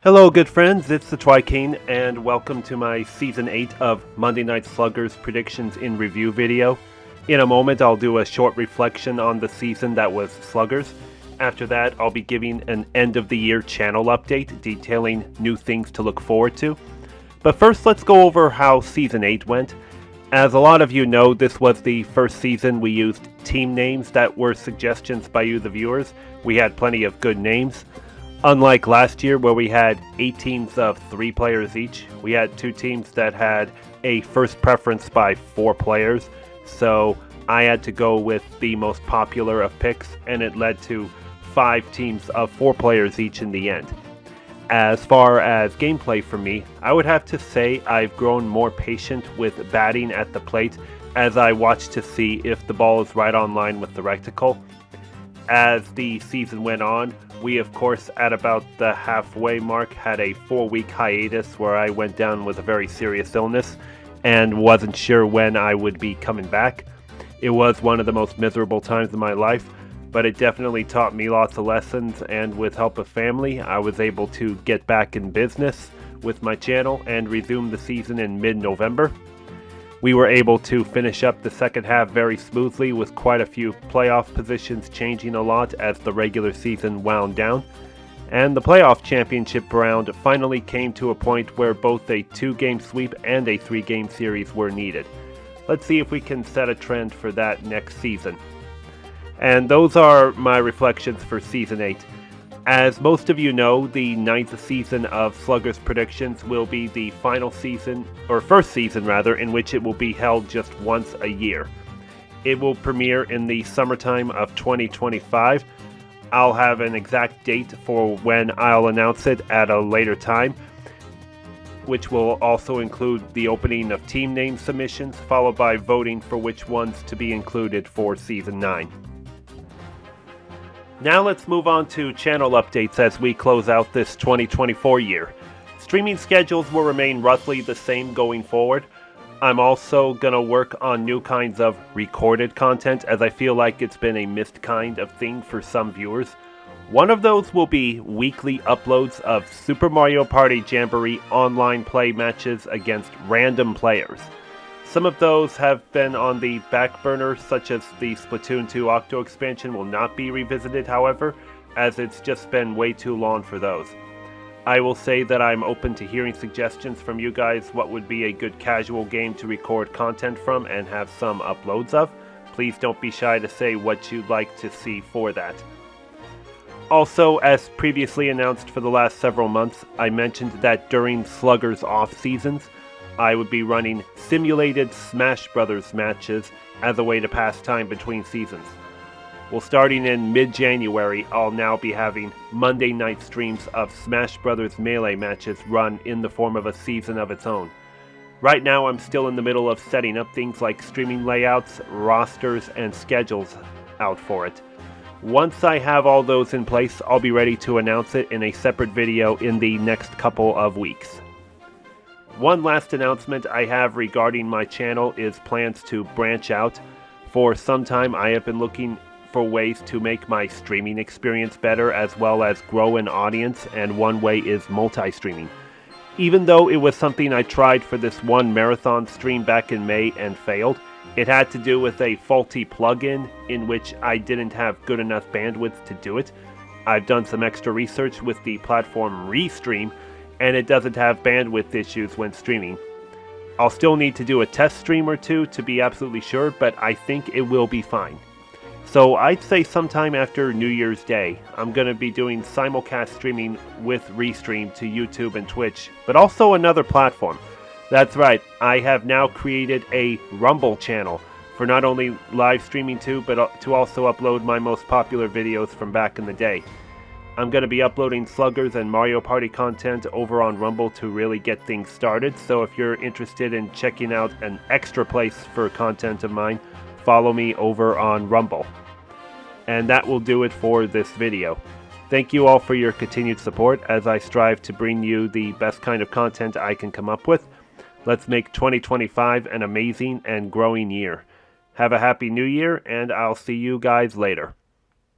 Hello, good friends. It's the Twyking, and welcome to my Season 8 of Monday Nights Sluggers Predictions in Review video. In a moment, I'll do a short reflection on the season that was Sluggers. After that, I'll be giving an end-of-the-year channel update detailing new things to look forward to. But first, let's go over how Season 8 went. As a lot of you know, this was the first season we used team names that were suggestions by you, the viewers. We had plenty of good names. Unlike last year where we had 8 teams of 3 players each, we had 2 teams that had a first preference by 4 players. So I had to go with the most popular of picks, and it led to 5 teams of 4 players each in the end. As far as gameplay for me, I would have to say I've grown more patient with batting at the plate as I watch to see if the ball is right on line with the reticle. As the season went on, we of course at about the halfway mark had a 4-week hiatus where I went down with a very serious illness and wasn't sure when I would be coming back. It was one of the most miserable times of my life, but it definitely taught me lots of lessons, and with help of family I was able to get back in business with my channel and resume the season in mid-November. We were able to finish up the second half very smoothly, with quite a few playoff positions changing a lot as the regular season wound down. And the playoff championship round finally came to a point where both a 2-game sweep and a 3-game series were needed. Let's see if we can set a trend for that next season. And those are my reflections for Season 8. As most of you know, the 9th season of Sluggers Predictions will be the final season, or first season rather, in which it will be held just once a year. It will premiere in the summertime of 2025. I'll have an exact date for when I'll announce it at a later time, which will also include the opening of team name submissions, followed by voting for which ones to be included for Season 9. Now let's move on to channel updates as we close out this 2024 year. Streaming schedules will remain roughly the same going forward. I'm also going to work on new kinds of recorded content, as I feel like it's been a missed kind of thing for some viewers. One of those will be weekly uploads of Super Mario Party Jamboree online play matches against random players. Some of those have been on the back burner, such as the Splatoon 2 Octo expansion will not be revisited, however, as it's just been way too long for those. I will say that I'm open to hearing suggestions from you guys what would be a good casual game to record content from and have some uploads of. Please don't be shy to say what you'd like to see for that. Also, as previously announced for the last several months, I mentioned that during Sluggers off seasons, I would be running simulated Smash Brothers matches as a way to pass time between seasons. Well, starting in mid-January, I'll now be having Monday night streams of Smash Brothers Melee matches run in the form of a season of its own. Right now, I'm still in the middle of setting up things like streaming layouts, rosters, and schedules out for it. Once I have all those in place, I'll be ready to announce it in a separate video in the next couple of weeks. One last announcement I have regarding my channel is plans to branch out. For some time I have been looking for ways to make my streaming experience better, as well as grow an audience, and one way is multi-streaming. Even though it was something I tried for this one marathon stream back in May and failed, it had to do with a faulty plugin in which I didn't have good enough bandwidth to do it. I've done some extra research with the platform Restream, and it doesn't have bandwidth issues when streaming. I'll still need to do a test stream or two to be absolutely sure, but I think it will be fine. So I'd say sometime after New Year's Day, I'm going to be doing simulcast streaming with Restream to YouTube and Twitch, but also another platform. That's right, I have now created a Rumble channel for not only live streaming too, but to also upload my most popular videos from back in the day. I'm going to be uploading Sluggers and Mario Party content over on Rumble to really get things started, so if you're interested in checking out an extra place for content of mine, follow me over on Rumble. And that will do it for this video. Thank you all for your continued support as I strive to bring you the best kind of content I can come up with. Let's make 2025 an amazing and growing year. Have a happy new year, and I'll see you guys later.